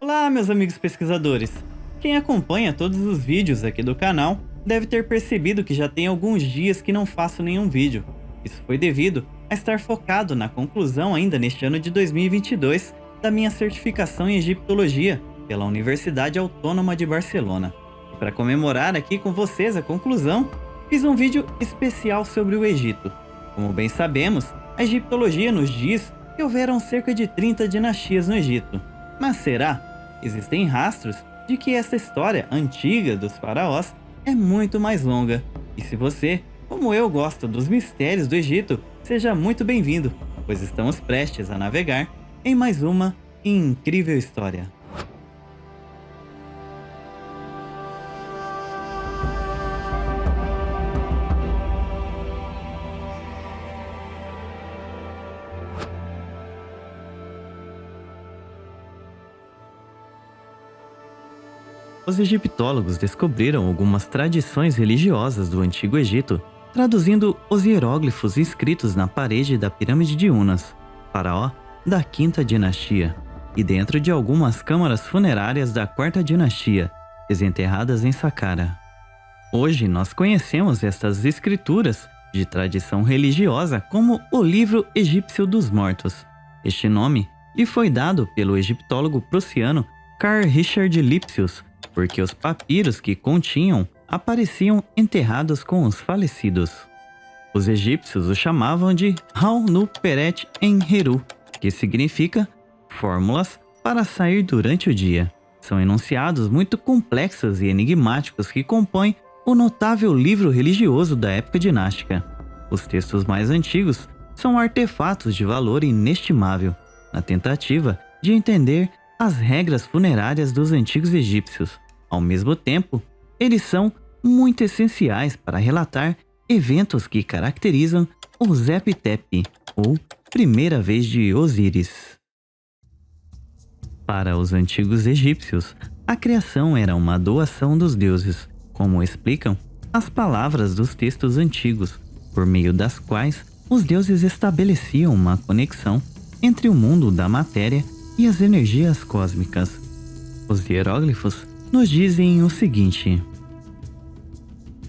Olá, meus amigos pesquisadores! Quem acompanha todos os vídeos aqui do canal deve ter percebido que já tem alguns dias que não faço nenhum vídeo. Isso foi devido a estar focado na conclusão ainda neste ano de 2022 da minha certificação em Egiptologia pela Universidade Autônoma de Barcelona. E para comemorar aqui com vocês a conclusão, fiz um vídeo especial sobre o Egito. Como bem sabemos, a Egiptologia nos diz que houveram cerca de 30 dinastias no Egito. Mas será? Existem rastros de que essa história antiga dos faraós é muito mais longa. E se você, como eu, gosta dos mistérios do Egito, seja muito bem-vindo, pois estamos prestes a navegar em mais uma incrível história. Os egiptólogos descobriram algumas tradições religiosas do Antigo Egito, traduzindo os hieróglifos escritos na parede da Pirâmide de Unas, faraó da Quinta Dinastia, e dentro de algumas câmaras funerárias da Quarta Dinastia, desenterradas em Saqqara. Hoje nós conhecemos estas escrituras de tradição religiosa como o Livro Egípcio dos Mortos. Este nome lhe foi dado pelo egiptólogo prussiano Carl Richard Lipsius, porque os papiros que continham apareciam enterrados com os falecidos. Os egípcios o chamavam de Hau-nu-Peret-en-Heru, que significa fórmulas para sair durante o dia. São enunciados muito complexos e enigmáticos que compõem o notável livro religioso da época dinástica. Os textos mais antigos são artefatos de valor inestimável, na tentativa de entender as regras funerárias dos antigos egípcios. Ao mesmo tempo, eles são muito essenciais para relatar eventos que caracterizam o Zep-Tepi, ou primeira vez de Osíris. Para os antigos egípcios, a criação era uma doação dos deuses, como explicam as palavras dos textos antigos, por meio das quais os deuses estabeleciam uma conexão entre o mundo da matéria e as energias cósmicas. Os hieróglifos nos dizem o seguinte: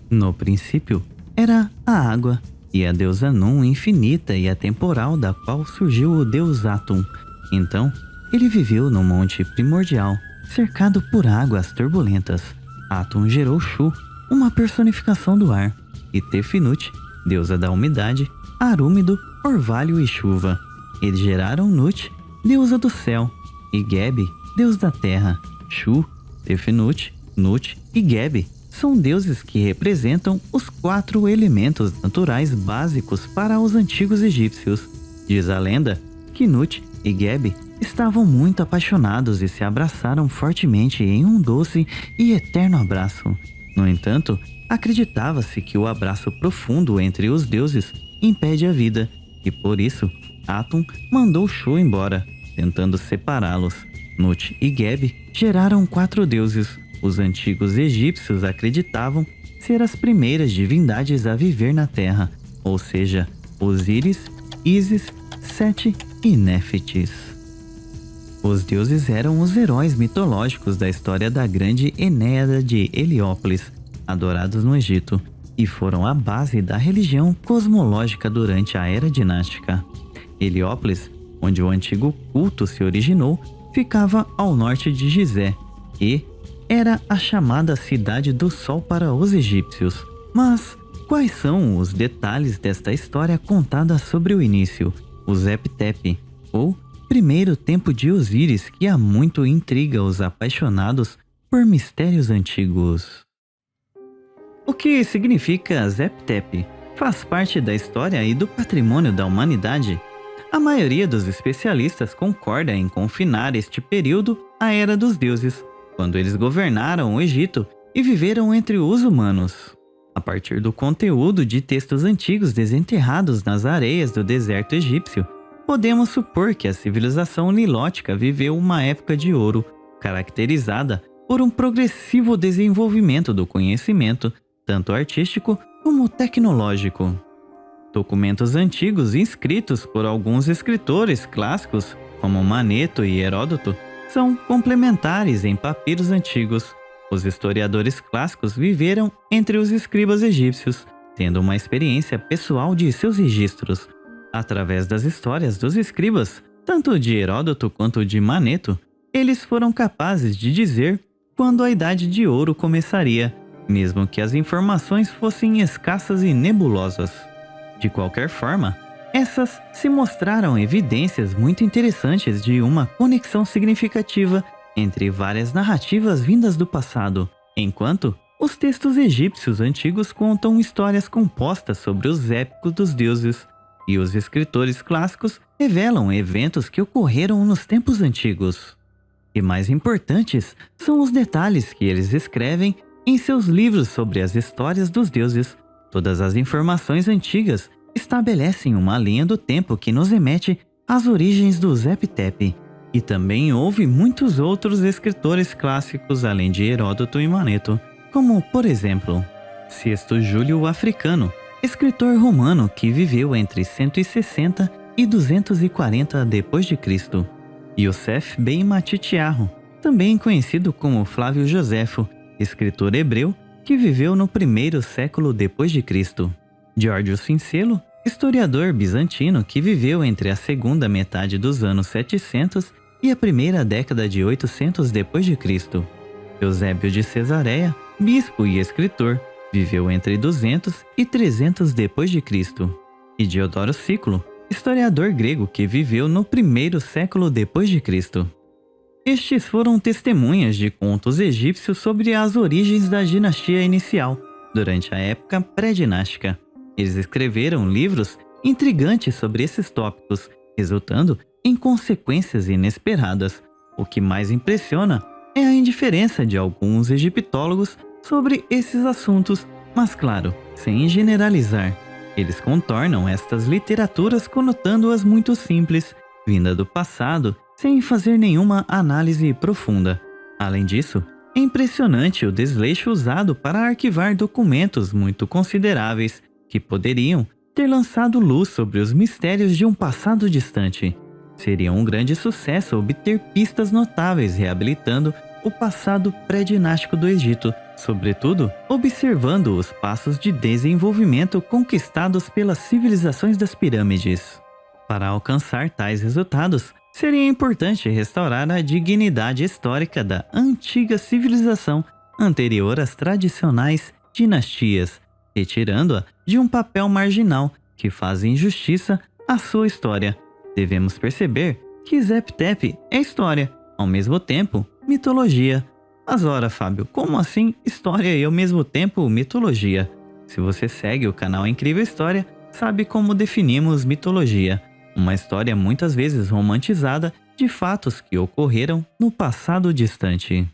no princípio era a água, e a deusa Nun infinita e atemporal, da qual surgiu o deus Atum. Então ele viveu no monte primordial, cercado por águas turbulentas. Atum gerou Shu, uma personificação do ar, e Tefnut, deusa da umidade, ar úmido, orvalho e chuva. Eles geraram Nut, deusa do céu, e Geb, deus da terra. Shu, Tefnut, Nut e Geb são deuses que representam os 4 elementos naturais básicos para os antigos egípcios. Diz a lenda que Nut e Geb estavam muito apaixonados e se abraçaram fortemente em um doce e eterno abraço. No entanto, acreditava-se que o abraço profundo entre os deuses impede a vida, e por isso Atum mandou Shu embora, tentando separá-los. Nut e Geb geraram 4 deuses. Os antigos egípcios acreditavam ser as primeiras divindades a viver na Terra, ou seja, Osíris, Ísis, Sete e Néfitis. Os deuses eram os heróis mitológicos da história da grande Enéada de Heliópolis, adorados no Egito, e foram a base da religião cosmológica durante a Era Dinástica. Heliópolis, onde o antigo culto se originou, ficava ao norte de Gizé e era a chamada Cidade do Sol para os egípcios. Mas quais são os detalhes desta história contada sobre o início, o Zep-Tepi, ou primeiro tempo de Osíris, que há muito intriga os apaixonados por mistérios antigos? O que significa Zep-Tepi? Faz parte da história e do patrimônio da humanidade? A maioria dos especialistas concorda em confinar este período à Era dos Deuses, quando eles governaram o Egito e viveram entre os humanos. A partir do conteúdo de textos antigos desenterrados nas areias do deserto egípcio, podemos supor que a civilização nilótica viveu uma época de ouro, caracterizada por um progressivo desenvolvimento do conhecimento, tanto artístico como tecnológico. Documentos antigos inscritos por alguns escritores clássicos, como Maneto e Heródoto, são complementares em papiros antigos. Os historiadores clássicos viveram entre os escribas egípcios, tendo uma experiência pessoal de seus registros. Através das histórias dos escribas, tanto de Heródoto quanto de Maneto, eles foram capazes de dizer quando a Idade de Ouro começaria, mesmo que as informações fossem escassas e nebulosas. De qualquer forma, essas se mostraram evidências muito interessantes de uma conexão significativa entre várias narrativas vindas do passado, enquanto os textos egípcios antigos contam histórias compostas sobre os épicos dos deuses, e os escritores clássicos revelam eventos que ocorreram nos tempos antigos. E mais importantes são os detalhes que eles escrevem em seus livros sobre as histórias dos deuses. Todas as informações antigas estabelecem uma linha do tempo que nos remete às origens do Zep-Tep. E também houve muitos outros escritores clássicos além de Heródoto e Maneto, como, por exemplo, Sexto Júlio o Africano, escritor romano que viveu entre 160 e 240 d.C. Yosef ben Matitiahu, também conhecido como Flávio Joséfo, escritor hebreu que viveu no primeiro século d.C. Giorgio Cincelo, historiador bizantino que viveu entre a segunda metade dos anos 700 e a primeira década de 800 d.C. Eusébio de Cesareia, bispo e escritor, viveu entre 200 e 300 d.C. E Diodoro Sículo, historiador grego que viveu no primeiro século d.C. Estes foram testemunhas de contos egípcios sobre as origens da dinastia inicial, durante a época pré-dinástica. Eles escreveram livros intrigantes sobre esses tópicos, resultando em consequências inesperadas. O que mais impressiona é a indiferença de alguns egiptólogos sobre esses assuntos, mas claro, sem generalizar. Eles contornam estas literaturas conotando-as muito simples, vinda do passado, sem fazer nenhuma análise profunda. Além disso, é impressionante o desleixo usado para arquivar documentos muito consideráveis que poderiam ter lançado luz sobre os mistérios de um passado distante. Seria um grande sucesso obter pistas notáveis reabilitando o passado pré-dinástico do Egito, sobretudo observando os passos de desenvolvimento conquistados pelas civilizações das pirâmides. Para alcançar tais resultados, seria importante restaurar a dignidade histórica da antiga civilização anterior às tradicionais dinastias, retirando-a de um papel marginal que faz injustiça à sua história. Devemos perceber que Zep-Tep é história, ao mesmo tempo mitologia. Mas ora, Fábio, como assim história e ao mesmo tempo mitologia? Se você segue o canal Incrível História, sabe como definimos mitologia. Uma história muitas vezes romantizada de fatos que ocorreram no passado distante.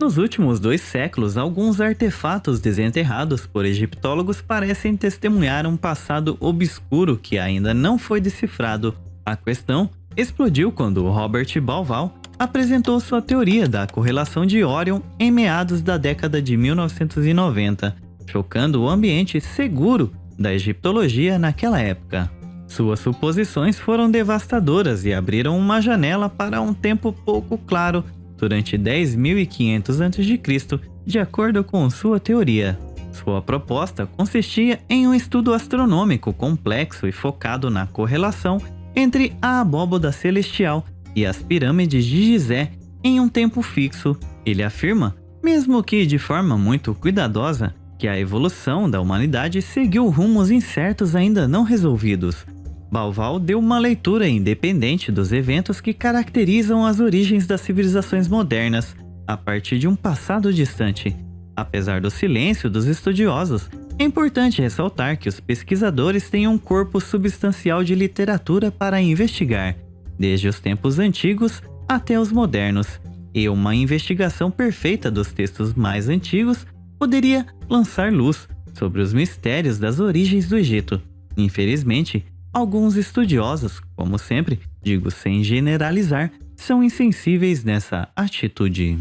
Nos últimos 2 séculos, alguns artefatos desenterrados por egiptólogos parecem testemunhar um passado obscuro que ainda não foi decifrado. A questão explodiu quando Robert Bauval apresentou sua teoria da correlação de Órion em meados da década de 1990, chocando o ambiente seguro da egiptologia naquela época. Suas suposições foram devastadoras e abriram uma janela para um tempo pouco claro durante 10.500 a.C., de acordo com sua teoria. Sua proposta consistia em um estudo astronômico complexo e focado na correlação entre a abóboda celestial e as pirâmides de Gizé em um tempo fixo. Ele afirma, mesmo que de forma muito cuidadosa, que a evolução da humanidade seguiu rumos incertos ainda não resolvidos. Bauval deu uma leitura independente dos eventos que caracterizam as origens das civilizações modernas, a partir de um passado distante. Apesar do silêncio dos estudiosos, é importante ressaltar que os pesquisadores têm um corpo substancial de literatura para investigar, desde os tempos antigos até os modernos, e uma investigação perfeita dos textos mais antigos poderia lançar luz sobre os mistérios das origens do Egito. Infelizmente, alguns estudiosos, como sempre, digo sem generalizar, são insensíveis nessa atitude.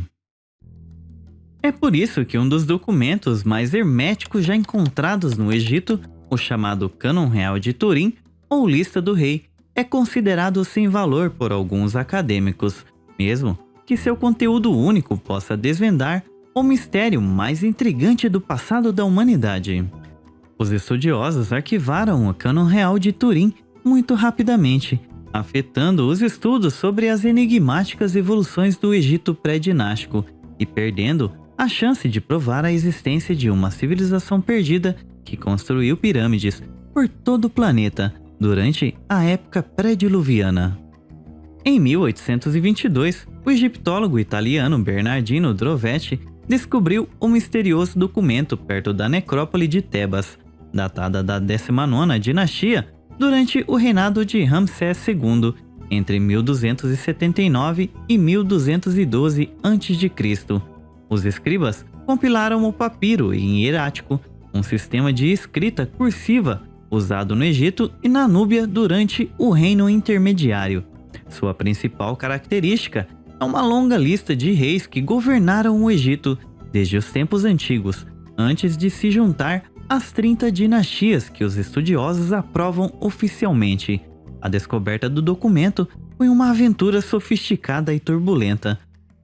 É por isso que um dos documentos mais herméticos já encontrados no Egito, o chamado Cânon Real de Turim, ou Lista do Rei, é considerado sem valor por alguns acadêmicos, mesmo que seu conteúdo único possa desvendar o mistério mais intrigante do passado da humanidade. Os estudiosos arquivaram o Cânon Real de Turim muito rapidamente, afetando os estudos sobre as enigmáticas evoluções do Egito pré-dinástico e perdendo a chance de provar a existência de uma civilização perdida que construiu pirâmides por todo o planeta durante a época pré-diluviana. Em 1822, o egiptólogo italiano Bernardino Drovetti descobriu o misterioso documento perto da necrópole de Tebas, datada da 19ª dinastia, durante o reinado de Ramsés II, entre 1279 e 1212 a.C. Os escribas compilaram o papiro em hierático, um sistema de escrita cursiva usado no Egito e na Núbia durante o Reino Intermediário. Sua principal característica é uma longa lista de reis que governaram o Egito desde os tempos antigos, antes de se juntar às 30 dinastias que os estudiosos aprovam oficialmente. A descoberta do documento foi uma aventura sofisticada e turbulenta.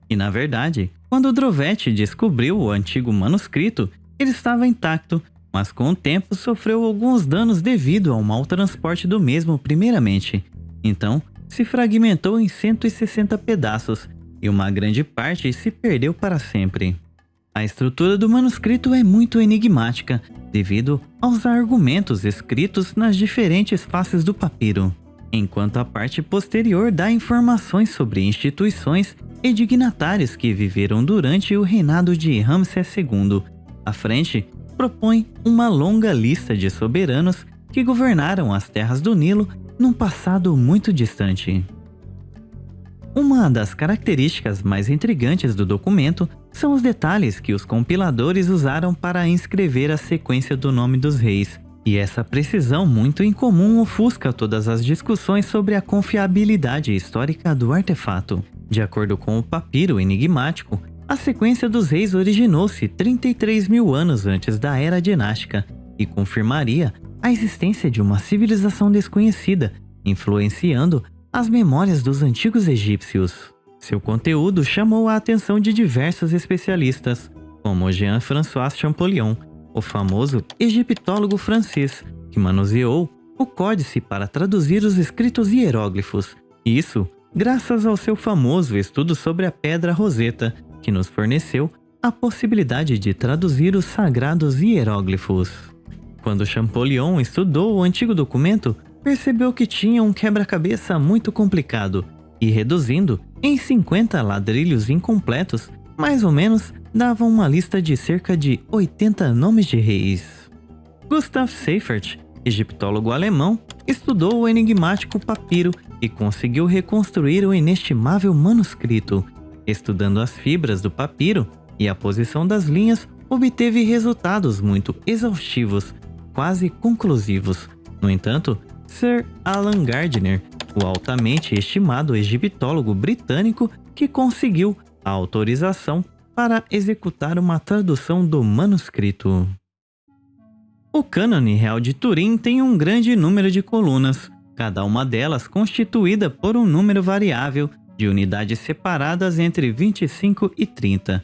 E na verdade, quando Drovetti descobriu o antigo manuscrito, ele estava intacto, mas com o tempo sofreu alguns danos devido ao mau transporte do mesmo primeiramente. Então, se fragmentou em 160 pedaços e uma grande parte se perdeu para sempre. A estrutura do manuscrito é muito enigmática devido aos argumentos escritos nas diferentes faces do papiro, enquanto a parte posterior dá informações sobre instituições e dignatários que viveram durante o reinado de Ramsés II. A frente propõe uma longa lista de soberanos que governaram as terras do Nilo num passado muito distante. Uma das características mais intrigantes do documento são os detalhes que os compiladores usaram para inscrever a sequência do nome dos reis, e essa precisão muito incomum ofusca todas as discussões sobre a confiabilidade histórica do artefato. De acordo com o papiro enigmático, a sequência dos reis originou-se 33 mil anos antes da era dinástica e confirmaria a existência de uma civilização desconhecida, influenciando as memórias dos antigos egípcios. Seu conteúdo chamou a atenção de diversos especialistas, como Jean-François Champollion, o famoso egiptólogo francês, que manuseou o códice para traduzir os escritos hieróglifos. Isso graças ao seu famoso estudo sobre a Pedra Roseta, que nos forneceu a possibilidade de traduzir os sagrados hieróglifos. Quando Champollion estudou o antigo documento, percebeu que tinha um quebra-cabeça muito complicado e, reduzindo em 50 ladrilhos incompletos, mais ou menos dava uma lista de cerca de 80 nomes de reis. Gustav Seifert, egiptólogo alemão, estudou o enigmático papiro e conseguiu reconstruir o inestimável manuscrito. Estudando as fibras do papiro e a posição das linhas, obteve resultados muito exaustivos, quase conclusivos. No entanto, Sir Alan Gardner, o altamente estimado egiptólogo britânico que conseguiu a autorização para executar uma tradução do manuscrito. O Cânone Real de Turim tem um grande número de colunas, cada uma delas constituída por um número variável de unidades separadas entre 25 e 30.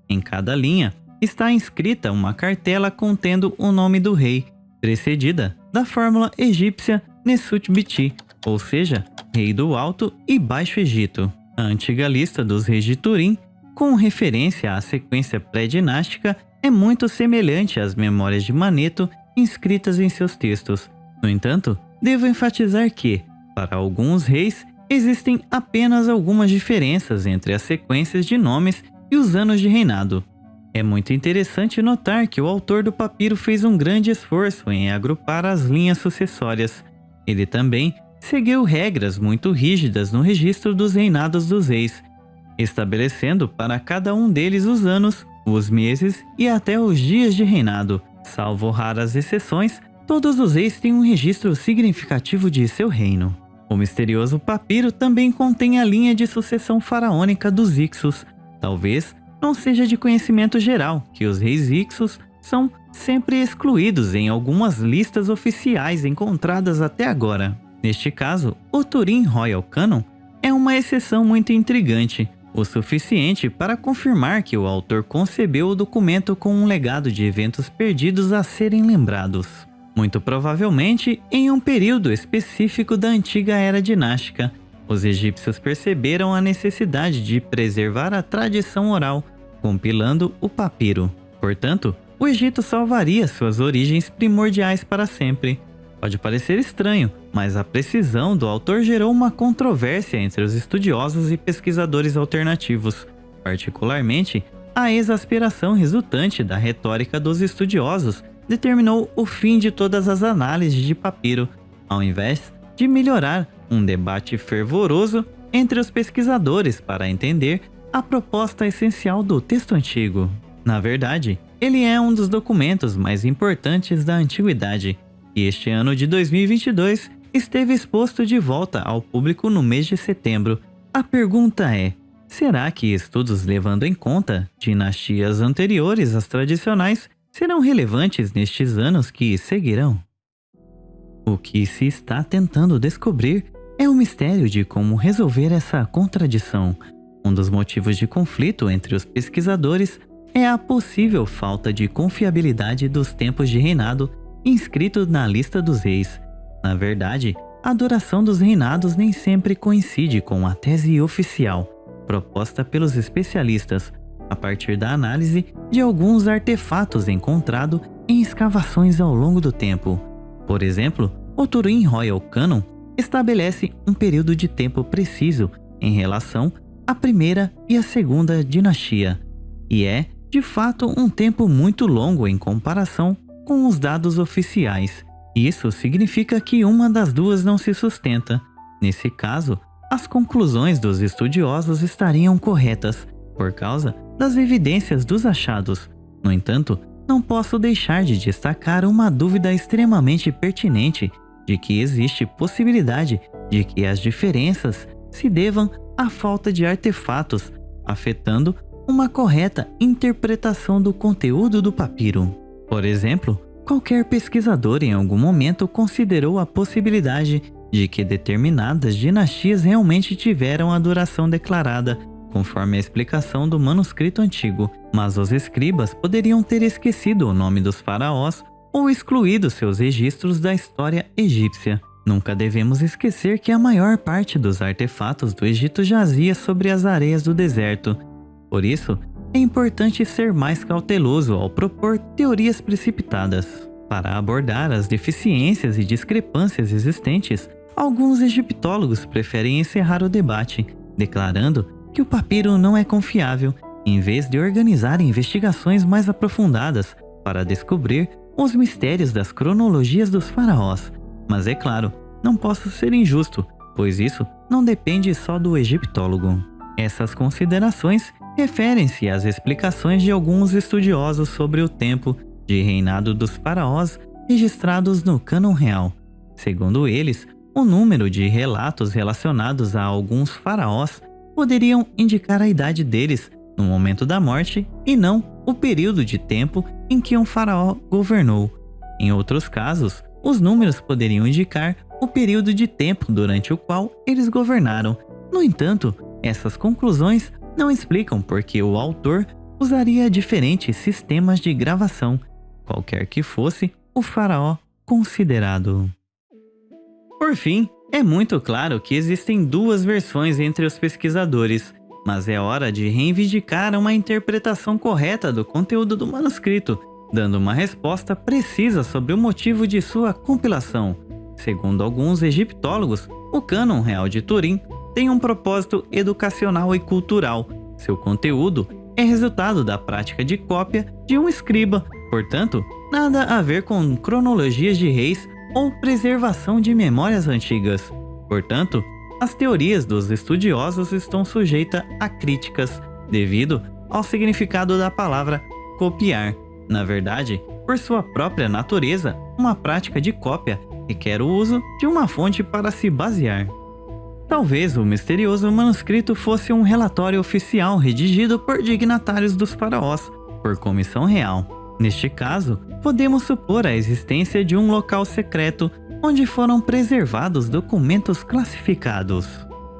Em cada linha está inscrita uma cartela contendo o nome do rei, precedida da fórmula egípcia Nesut-Biti, ou seja, Rei do Alto e Baixo Egito. A antiga lista dos reis de Turim, com referência à sequência pré-dinástica, é muito semelhante às memórias de Maneto inscritas em seus textos. No entanto, devo enfatizar que, para alguns reis, existem apenas algumas diferenças entre as sequências de nomes e os anos de reinado. É muito interessante notar que o autor do papiro fez um grande esforço em agrupar as linhas sucessórias. Ele também seguiu regras muito rígidas no registro dos reinados dos reis, estabelecendo para cada um deles os anos, os meses e até os dias de reinado. Salvo raras exceções, todos os reis têm um registro significativo de seu reino. O misterioso papiro também contém a linha de sucessão faraônica dos Ixos. Talvez não seja de conhecimento geral que os reis Ixos são sempre excluídos em algumas listas oficiais encontradas até agora. Neste caso, o Turin Royal Canon é uma exceção muito intrigante, o suficiente para confirmar que o autor concebeu o documento com um legado de eventos perdidos a serem lembrados. Muito provavelmente em um período específico da antiga era dinástica, os egípcios perceberam a necessidade de preservar a tradição oral, compilando o papiro. Portanto, o Egito salvaria suas origens primordiais para sempre. Pode parecer estranho, mas a precisão do autor gerou uma controvérsia entre os estudiosos e pesquisadores alternativos. Particularmente, a exasperação resultante da retórica dos estudiosos determinou o fim de todas as análises de papiro, ao invés de melhorar um debate fervoroso entre os pesquisadores para entender a proposta essencial do texto antigo. Na verdade, ele é um dos documentos mais importantes da antiguidade, e este ano de 2022 esteve exposto de volta ao público no mês de setembro. A pergunta é: será que estudos levando em conta dinastias anteriores às tradicionais serão relevantes nestes anos que seguirão? O que se está tentando descobrir é o mistério de como resolver essa contradição. Um dos motivos de conflito entre os pesquisadores é a possível falta de confiabilidade dos tempos de reinado inscritos na lista dos reis. Na verdade, a duração dos reinados nem sempre coincide com a tese oficial, proposta pelos especialistas, a partir da análise de alguns artefatos encontrados em escavações ao longo do tempo. Por exemplo, o Turin Royal Canon estabelece um período de tempo preciso em relação à primeira e à segunda dinastia, e é, de fato, um tempo muito longo em comparação com os dados oficiais. Isso significa que uma das duas não se sustenta. Nesse caso, as conclusões dos estudiosos estariam corretas, por causa das evidências dos achados. No entanto, não posso deixar de destacar uma dúvida extremamente pertinente de que existe possibilidade de que as diferenças se devam à falta de artefatos, afetando uma correta interpretação do conteúdo do papiro. Por exemplo, qualquer pesquisador em algum momento considerou a possibilidade de que determinadas dinastias realmente tiveram a duração declarada, conforme a explicação do manuscrito antigo, mas os escribas poderiam ter esquecido o nome dos faraós ou excluído seus registros da história egípcia. Nunca devemos esquecer que a maior parte dos artefatos do Egito jazia sobre as areias do deserto. Por isso, é importante ser mais cauteloso ao propor teorias precipitadas. Para abordar as deficiências e discrepâncias existentes, alguns egiptólogos preferem encerrar o debate, declarando que o papiro não é confiável, em vez de organizar investigações mais aprofundadas para descobrir os mistérios das cronologias dos faraós. Mas é claro, não posso ser injusto, pois isso não depende só do egiptólogo. Essas considerações referem-se às explicações de alguns estudiosos sobre o tempo de reinado dos faraós registrados no cânon real. Segundo eles, o número de relatos relacionados a alguns faraós poderiam indicar a idade deles no momento da morte e não o período de tempo em que um faraó governou. Em outros casos, os números poderiam indicar o período de tempo durante o qual eles governaram. No entanto, essas conclusões não explicam por que o autor usaria diferentes sistemas de gravação, qualquer que fosse o faraó considerado. Por fim, é muito claro que existem duas versões entre os pesquisadores, mas é hora de reivindicar uma interpretação correta do conteúdo do manuscrito, dando uma resposta precisa sobre o motivo de sua compilação. Segundo alguns egiptólogos, o Cânon Real de Turim tem um propósito educacional e cultural. Seu conteúdo é resultado da prática de cópia de um escriba, portanto, nada a ver com cronologias de reis ou preservação de memórias antigas. Portanto, as teorias dos estudiosos estão sujeitas a críticas, devido ao significado da palavra copiar. Na verdade, por sua própria natureza, uma prática de cópia requer o uso de uma fonte para se basear. Talvez o misterioso manuscrito fosse um relatório oficial redigido por dignatários dos faraós, por comissão real. Neste caso, podemos supor a existência de um local secreto onde foram preservados documentos classificados.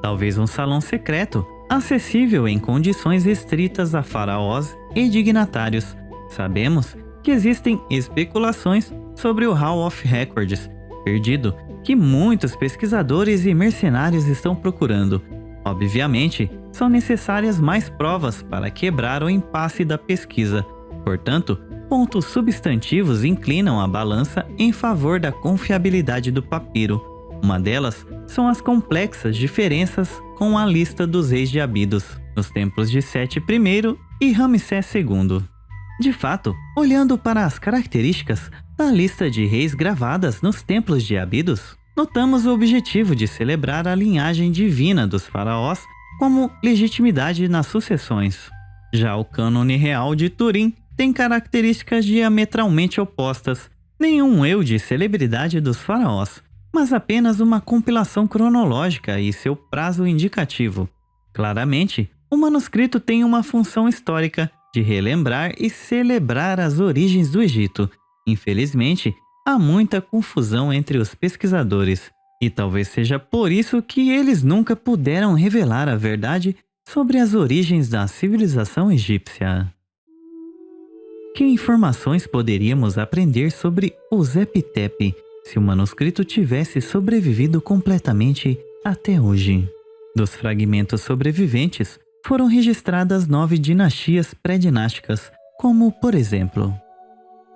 Talvez um salão secreto, acessível em condições restritas a faraós e dignatários. Sabemos que existem especulações sobre o Hall of Records perdido, que muitos pesquisadores e mercenários estão procurando. Obviamente, são necessárias mais provas para quebrar o impasse da pesquisa. Portanto, pontos substantivos inclinam a balança em favor da confiabilidade do papiro. Uma delas são as complexas diferenças com a lista dos reis de Abidos, nos templos de Sete I e Ramsés II. De fato, olhando para as características da lista de reis gravadas nos templos de Abidos, notamos o objetivo de celebrar a linhagem divina dos faraós como legitimidade nas sucessões. Já o cânone real de Turim tem características diametralmente opostas, nenhum eu de celebridade dos faraós, mas apenas uma compilação cronológica e seu prazo indicativo. Claramente, o manuscrito tem uma função histórica de relembrar e celebrar as origens do Egito. Infelizmente, há muita confusão entre os pesquisadores, e talvez seja por isso que eles nunca puderam revelar a verdade sobre as origens da civilização egípcia. Que informações poderíamos aprender sobre o Zep-Tep se o manuscrito tivesse sobrevivido completamente até hoje? Dos fragmentos sobreviventes, foram registradas 9 dinastias pré-dinásticas, como, por exemplo,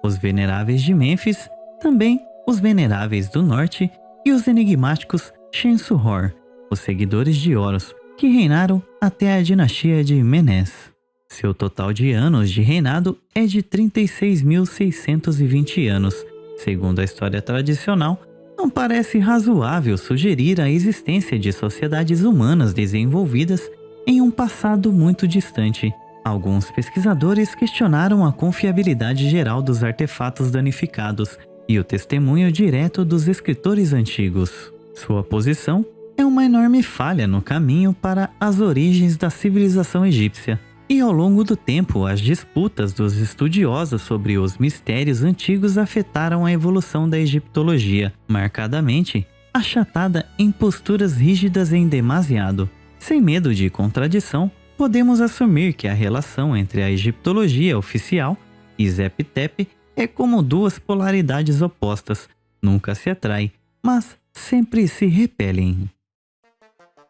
os Veneráveis de Mênfis, também os Veneráveis do Norte e os enigmáticos Shensuhor, os seguidores de Horus, que reinaram até a dinastia de Menés. Seu total de anos de reinado é de 36.620 anos. Segundo a história tradicional, não parece razoável sugerir a existência de sociedades humanas desenvolvidas em um passado muito distante. Alguns pesquisadores questionaram a confiabilidade geral dos artefatos danificados e o testemunho direto dos escritores antigos. Sua posição é uma enorme falha no caminho para as origens da civilização egípcia. E ao longo do tempo, as disputas dos estudiosos sobre os mistérios antigos afetaram a evolução da egiptologia, marcadamente achatada em posturas rígidas em demasiado. Sem medo de contradição, podemos assumir que a relação entre a egiptologia oficial e Zep-Tep é como duas polaridades opostas, nunca se atraem, mas sempre se repelem.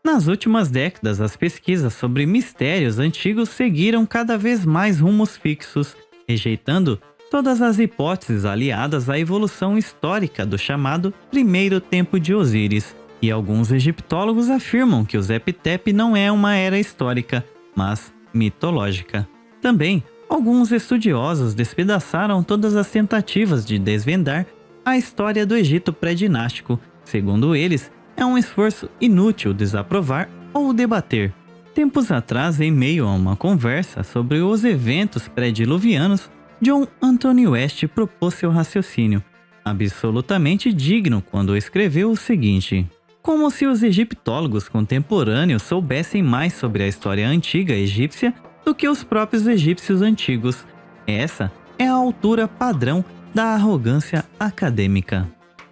Nas últimas décadas, as pesquisas sobre mistérios antigos seguiram cada vez mais rumos fixos, rejeitando todas as hipóteses aliadas à evolução histórica do chamado Primeiro Tempo de Osíris, e alguns egiptólogos afirmam que o Zep-Tep não é uma era histórica, mas mitológica. Também, alguns estudiosos despedaçaram todas as tentativas de desvendar a história do Egito pré-dinástico. Segundo eles, é um esforço inútil desaprovar ou debater. Tempos atrás, em meio a uma conversa sobre os eventos pré-diluvianos, John Anthony West propôs seu raciocínio, absolutamente digno, quando escreveu o seguinte: como se os egiptólogos contemporâneos soubessem mais sobre a história antiga egípcia do que os próprios egípcios antigos. Essa é a altura padrão da arrogância acadêmica.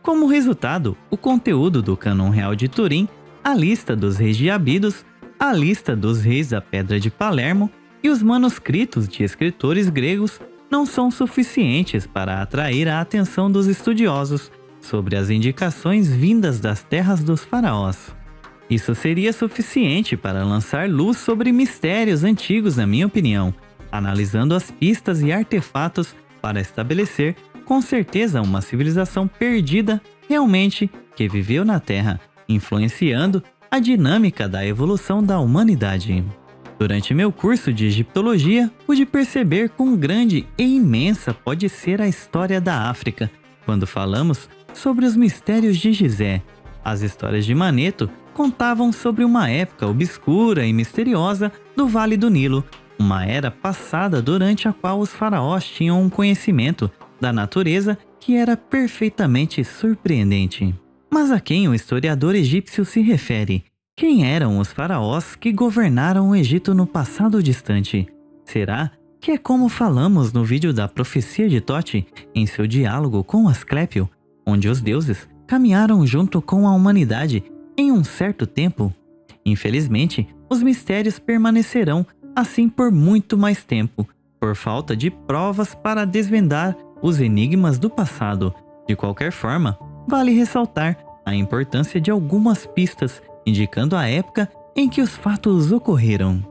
Como resultado, o conteúdo do Cânon Real de Turim, a lista dos reis de Abidos, a lista dos reis da Pedra de Palermo e os manuscritos de escritores gregos não são suficientes para atrair a atenção dos estudiosos sobre as indicações vindas das terras dos faraós. Isso seria suficiente para lançar luz sobre mistérios antigos, na minha opinião, analisando as pistas e artefatos para estabelecer com certeza uma civilização perdida realmente que viveu na Terra, influenciando a dinâmica da evolução da humanidade. Durante meu curso de egiptologia, pude perceber quão grande e imensa pode ser a história da África quando falamos sobre os mistérios de Gizé. As histórias de Maneto contavam sobre uma época obscura e misteriosa do Vale do Nilo, uma era passada durante a qual os faraós tinham um conhecimento da natureza que era perfeitamente surpreendente. Mas a quem o historiador egípcio se refere? Quem eram os faraós que governaram o Egito no passado distante? Será que é como falamos no vídeo da profecia de Tote, em seu diálogo com Asclépio, onde os deuses caminharam junto com a humanidade em um certo tempo. Infelizmente, os mistérios permanecerão assim por muito mais tempo, por falta de provas para desvendar os enigmas do passado. De qualquer forma, vale ressaltar a importância de algumas pistas indicando a época em que os fatos ocorreram.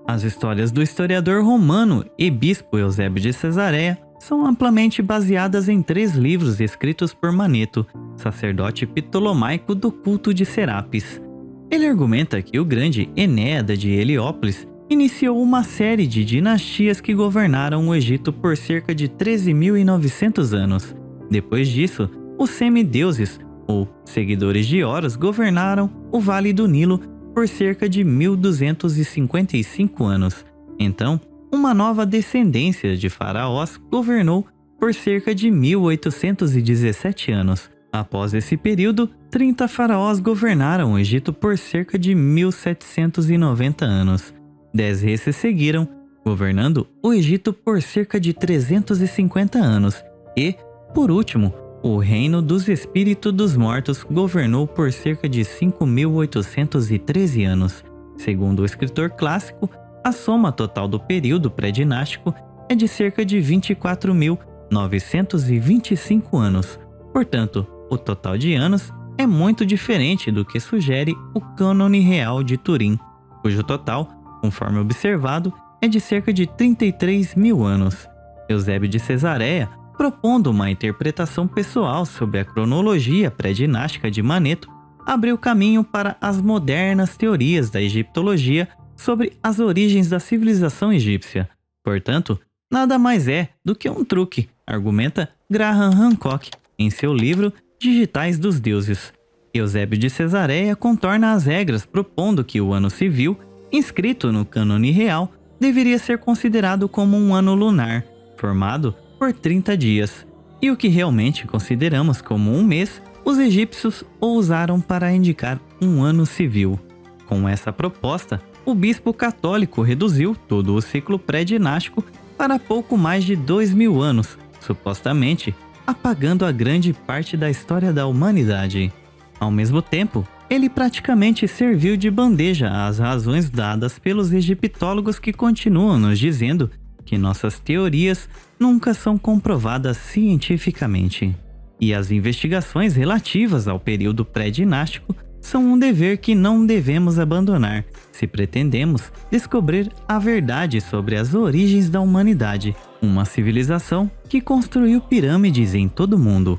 As histórias do historiador romano e bispo Eusébio de Cesareia são amplamente baseadas em 3 livros escritos por Maneto, sacerdote ptolomaico do culto de Serapis. Ele argumenta que o grande Enéada de Heliópolis iniciou uma série de dinastias que governaram o Egito por cerca de 13.900 anos. Depois disso, os semideuses, ou seguidores de Horus, governaram o Vale do Nilo por cerca de 1.255 anos. Então, uma nova descendência de faraós governou por cerca de 1.817 anos. Após esse período, 30 faraós governaram o Egito por cerca de 1.790 anos. 10 reis seguiram, governando o Egito por cerca de 350 anos. E, por último, o reino dos espíritos dos mortos governou por cerca de 5.813 anos. Segundo o escritor clássico, a soma total do período pré-dinástico é de cerca de 24.925 anos. Portanto, o total de anos é muito diferente do que sugere o Cânone Real de Turim, cujo total, conforme observado, é de cerca de 33.000 anos. Eusébio de Cesareia, propondo uma interpretação pessoal sobre a cronologia pré-dinástica de Maneto, abriu caminho para as modernas teorias da egiptologia sobre as origens da civilização egípcia. Portanto, nada mais é do que um truque, argumenta Graham Hancock em seu livro Digitais dos Deuses. Eusébio de Cesareia contorna as regras propondo que o ano civil, inscrito no cânone real, deveria ser considerado como um ano lunar, formado por 30 dias, e o que realmente consideramos como um mês, os egípcios o usaram para indicar um ano civil. Com essa proposta, o bispo católico reduziu todo o ciclo pré-dinástico para pouco mais de 2.000 anos, supostamente apagando a grande parte da história da humanidade. Ao mesmo tempo, ele praticamente serviu de bandeja às razões dadas pelos egiptólogos que continuam nos dizendo que nossas teorias nunca são comprovadas cientificamente. E as investigações relativas ao período pré-dinástico são um dever que não devemos abandonar se pretendemos descobrir a verdade sobre as origens da humanidade, uma civilização que construiu pirâmides em todo o mundo.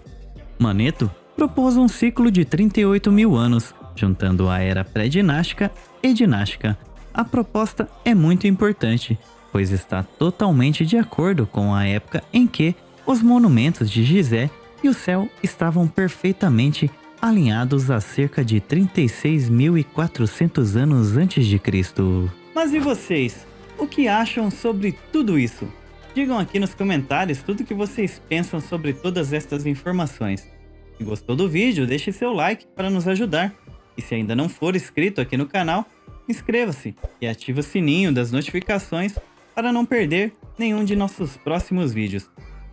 Maneto propôs um ciclo de 38.000 anos, juntando a era pré-dinástica e dinástica. A proposta é muito importante, pois está totalmente de acordo com a época em que os monumentos de Gizé e o céu estavam perfeitamente alinhados a cerca de 36.400 anos antes de Cristo. Mas e vocês? O que acham sobre tudo isso? Digam aqui nos comentários tudo o que vocês pensam sobre todas estas informações. Se gostou do vídeo, deixe seu like para nos ajudar. E se ainda não for inscrito aqui no canal, inscreva-se e ative o sininho das notificações para não perder nenhum de nossos próximos vídeos.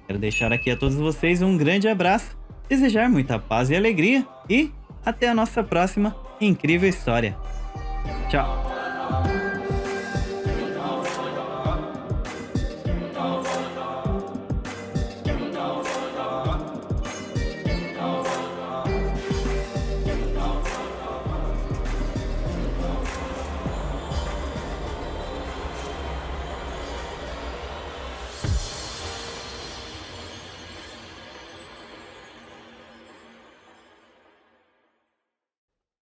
Quero deixar aqui a todos vocês um grande abraço, desejar muita paz e alegria e até a nossa próxima incrível história. Tchau!